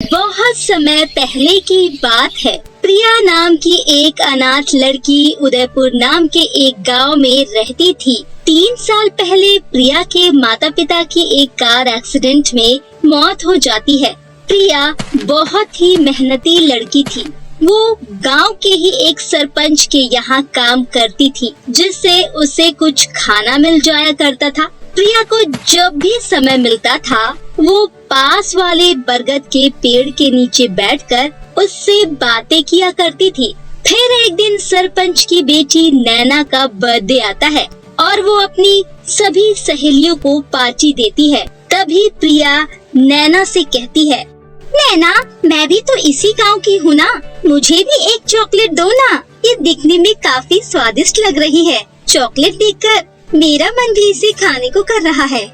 बहुत समय पहले की बात है। प्रिया नाम की एक अनाथ लड़की उदयपुर नाम के एक गांव में रहती थी। 3 साल पहले प्रिया के माता पिता की एक कार एक्सीडेंट में मौत हो जाती है। प्रिया बहुत ही मेहनती लड़की थी। वो गांव के ही एक सरपंच के यहाँ काम करती थी, जिससे उसे कुछ खाना मिल जाया करता था। प्रिया को जब भी समय मिलता था, वो पास वाले बरगद के पेड़ के नीचे बैठकर उससे बातें किया करती थी। फिर एक दिन सरपंच की बेटी नैना का बर्थडे आता है और वो अपनी सभी सहेलियों को पार्टी देती है। तभी प्रिया नैना से कहती है, नैना, मैं भी तो इसी गांव की हूँ ना, मुझे भी एक चॉकलेट दो ना। ये दिखने में काफी स्वादिष्ट लग रही है। चॉकलेट देखकर मेरा मन भी इसे खाने को कर रहा है।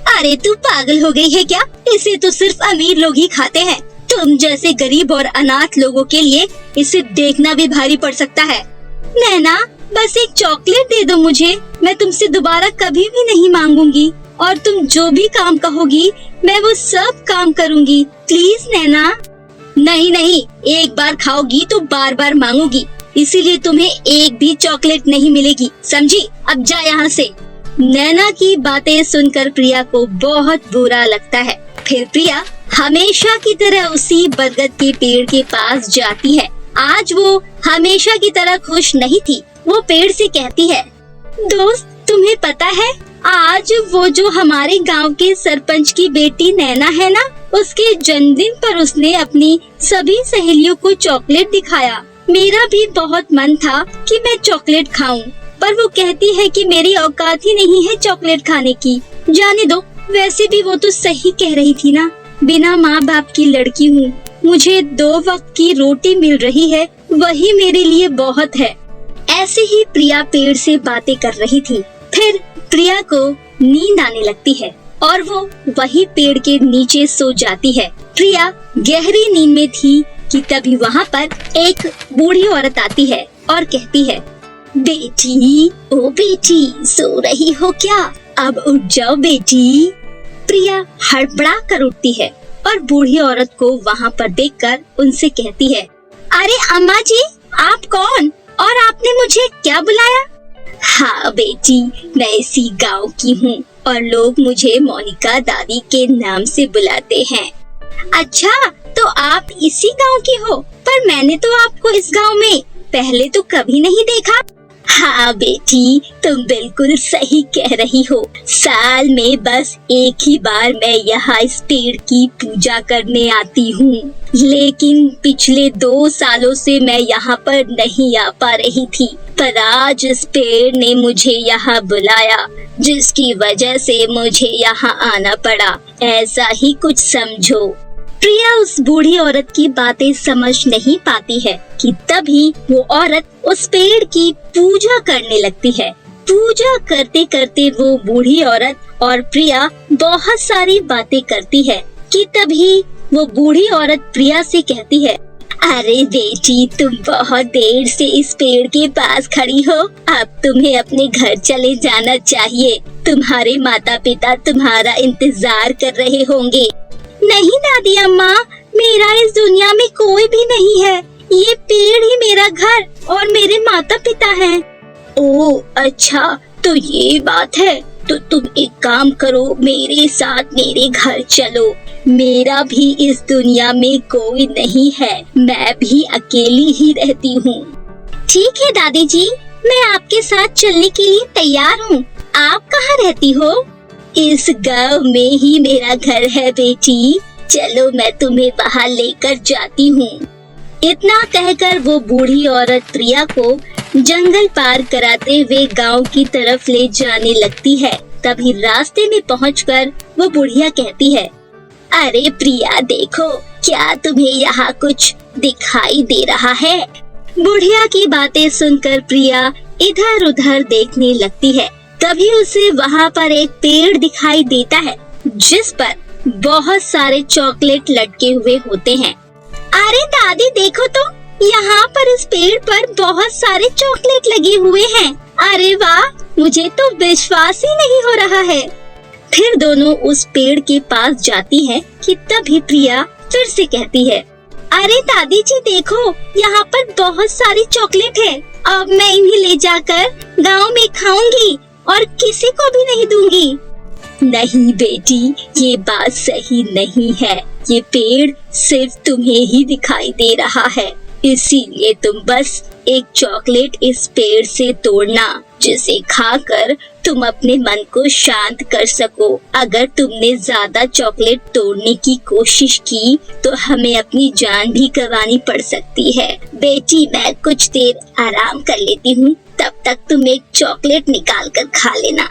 अरे तू पागल हो गई है क्या? इसे तो सिर्फ अमीर लोग ही खाते हैं। तुम जैसे गरीब और अनाथ लोगों के लिए इसे देखना भी भारी पड़ सकता है। नैना, बस एक चॉकलेट दे दो मुझे, मैं तुमसे दोबारा कभी भी नहीं मांगूंगी और तुम जो भी काम कहोगी मैं वो सब काम करूंगी। प्लीज नैना। नहीं नहीं, एक बार खाओगी तो बार बार मांगोगी, इसीलिए तुम्हें एक भी चॉकलेट नहीं मिलेगी, समझी? अब जा यहाँ से। नैना की बातें सुनकर प्रिया को बहुत बुरा लगता है। फिर प्रिया हमेशा की तरह उसी बरगद के पेड़ के पास जाती है। आज वो हमेशा की तरह खुश नहीं थी। वो पेड़ से कहती है, दोस्त, तुम्हें पता है आज वो जो हमारे गांव के सरपंच की बेटी नैना है ना, उसके जन्मदिन पर उसने अपनी सभी सहेलियों को चॉकलेट दिखाया। मेरा भी बहुत मन था कि मैं चॉकलेट खाऊं, पर वो कहती है कि मेरी औकात ही नहीं है चॉकलेट खाने की। जाने दो, वैसे भी वो तो सही कह रही थी ना, बिना माँ बाप की लड़की हूँ, मुझे 2 वक्त की रोटी मिल रही है, वही मेरे लिए बहुत है। ऐसे ही प्रिया पेड़ से बातें कर रही थी। फिर प्रिया को नींद आने लगती है और वो वही पेड़ के नीचे सो जाती है। प्रिया गहरी नींद में थी कि तभी वहाँ पर एक बूढ़ी औरत आती है और कहती है, बेटी, ओ बेटी, सो रही हो क्या? अब उठ जाओ बेटी। प्रिया हड़बड़ा कर उठती है और बूढ़ी औरत को वहाँ पर देखकर उनसे कहती है, अरे अम्मा जी, आप कौन और आपने मुझे क्या बुलाया? हाँ बेटी, मैं इसी गांव की हूँ और लोग मुझे मोनिका दादी के नाम से बुलाते हैं। अच्छा, तो आप इसी गांव की हो, पर मैंने तो आपको इस गांव में पहले तो कभी नहीं देखा। हाँ बेटी, तुम बिल्कुल सही कह रही हो। साल में बस एक ही बार मैं यहाँ इस पेड़ की पूजा करने आती हूँ, लेकिन पिछले 2 सालों से मैं यहाँ पर नहीं आ पा रही थी। पर आज इस पेड़ ने मुझे यहाँ बुलाया, जिसकी वजह से मुझे यहाँ आना पड़ा। ऐसा ही कुछ समझो। प्रिया उस बूढ़ी औरत की बातें समझ नहीं पाती है कि तभी वो औरत उस पेड़ की पूजा करने लगती है। पूजा करते करते वो बूढ़ी औरत और प्रिया बहुत सारी बातें करती है कि तभी वो बूढ़ी औरत प्रिया से कहती है, अरे बेटी, तुम बहुत देर से इस पेड़ के पास खड़ी हो, अब तुम्हें अपने घर चले जाना चाहिए। तुम्हारे माता पिता तुम्हारा इंतजार कर रहे होंगे। नहीं दादी अम्मा, मेरा इस दुनिया में कोई भी नहीं है। ये पेड़ ही मेरा घर और मेरे माता पिता हैं। ओह अच्छा, तो ये बात है। तो तुम एक काम करो, मेरे साथ मेरे घर चलो। मेरा भी इस दुनिया में कोई नहीं है, मैं भी अकेली ही रहती हूँ। ठीक है दादी जी, मैं आपके साथ चलने के लिए तैयार हूँ। आप कहाँ रहती हो? इस गांव में ही मेरा घर है बेटी, चलो मैं तुम्हें बाहर लेकर जाती हूँ। इतना कहकर वो बूढ़ी औरत प्रिया को जंगल पार कराते हुए गांव की तरफ ले जाने लगती है। तभी रास्ते में पहुंचकर वो बुढ़िया कहती है, अरे प्रिया देखो, क्या तुम्हें यहाँ कुछ दिखाई दे रहा है? बुढ़िया की बातें सुनकर प्रिया इधर उधर देखने लगती है। तभी उसे वहाँ पर एक पेड़ दिखाई देता है, जिस पर बहुत सारे चॉकलेट लटके हुए होते हैं। अरे दादी देखो तो, यहाँ पर इस पेड़ पर बहुत सारे चॉकलेट लगे हुए हैं। अरे वाह, मुझे तो विश्वास ही नहीं हो रहा है। फिर दोनों उस पेड़ के पास जाती हैं कि तभी प्रिया फिर से कहती है, अरे दादी जी देखो, यहाँ पर बहुत सारी चॉकलेट है। अब मैं इन्हें ले जाकर गांव में खाऊंगी और किसी को भी नहीं दूंगी। नहीं बेटी, ये बात सही नहीं है। ये पेड़ सिर्फ तुम्हें ही दिखाई दे रहा है, इसीलिए तुम बस एक चॉकलेट इस पेड़ से तोड़ना, जिसे खाकर तुम अपने मन को शांत कर सको। अगर तुमने ज्यादा चॉकलेट तोड़ने की कोशिश की तो हमें अपनी जान भी गंवानी पड़ सकती है। बेटी, मैं कुछ देर आराम कर लेती हूँ, तब तक तुम एक चॉकलेट निकाल कर खा लेना।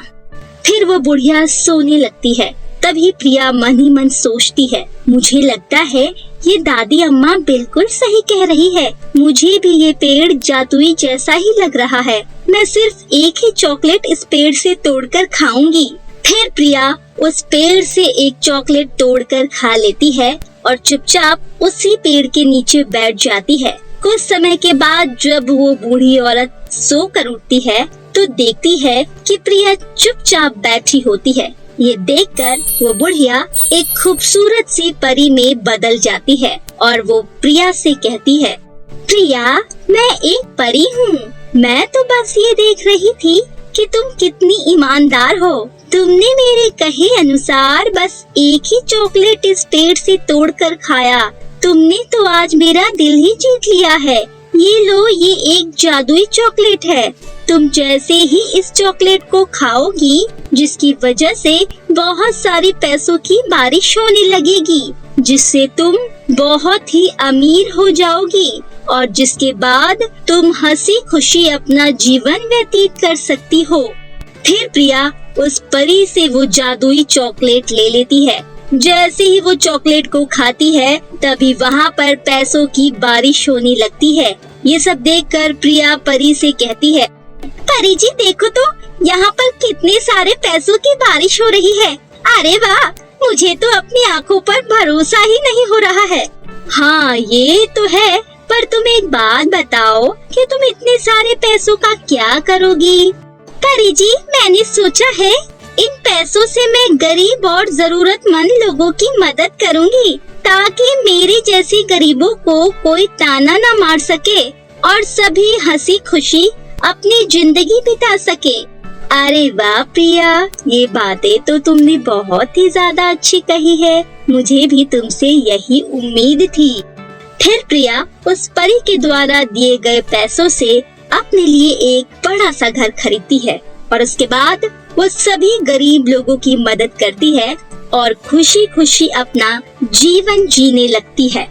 फिर वो बुढ़िया सोने लगती है। तभी प्रिया मन ही मन सोचती है, मुझे लगता है ये दादी अम्मा बिल्कुल सही कह रही है। मुझे भी ये पेड़ जादुई जैसा ही लग रहा है। मैं सिर्फ एक ही चॉकलेट इस पेड़ से तोड़कर खाऊंगी। फिर प्रिया उस पेड़ से एक चॉकलेट तोड़कर खा लेती है और चुपचाप उसी पेड़ के नीचे बैठ जाती है। कुछ समय के बाद जब वो बूढ़ी औरत सोकर उठती है तो देखती है कि प्रिया चुपचाप बैठी होती है। ये देखकर वो बुढ़िया एक खूबसूरत सी परी में बदल जाती है और वो प्रिया से कहती है, प्रिया, मैं एक परी हूँ। मैं तो बस ये देख रही थी कि तुम कितनी ईमानदार हो। तुमने मेरे कहे अनुसार बस एक ही चॉकलेट इस पेड़ से तोड़कर खाया। तुमने तो आज मेरा दिल ही जीत लिया है। ये लो, ये एक जादुई चॉकलेट है। तुम जैसे ही इस चॉकलेट को खाओगी, जिसकी वजह से बहुत सारी पैसों की बारिश होने लगेगी, जिससे तुम बहुत ही अमीर हो जाओगी और जिसके बाद तुम हंसी खुशी अपना जीवन व्यतीत कर सकती हो। फिर प्रिया उस परी से वो जादुई चॉकलेट ले लेती है। जैसे ही वो चॉकलेट को खाती है, तभी वहाँ पर पैसों की बारिश होने लगती है। ये सब देखकर प्रिया परी से कहती है, परी जी देखो तो, यहाँ पर कितने सारे पैसों की बारिश हो रही है। अरे वाह, मुझे तो अपनी आँखों पर भरोसा ही नहीं हो रहा है। हाँ ये तो है, पर तुम एक बात बताओ कि तुम इतने सारे पैसों का क्या करोगी? परी जी, मैंने सोचा है इन पैसों से मैं गरीब और जरूरतमंद लोगों की मदद करूंगी, ताकि मेरे जैसे गरीबों को कोई ताना न मार सके और सभी हंसी खुशी अपनी जिंदगी बिता सके। अरे वाह प्रिया, ये बातें तो तुमने बहुत ही ज्यादा अच्छी कही है। मुझे भी तुमसे यही उम्मीद थी। फिर प्रिया उस परी के द्वारा दिए गए पैसों से अपने लिए एक बड़ा सा घर खरीदती है और उसके बाद वो सभी गरीब लोगों की मदद करती है और खुशी खुशी अपना जीवन जीने लगती है।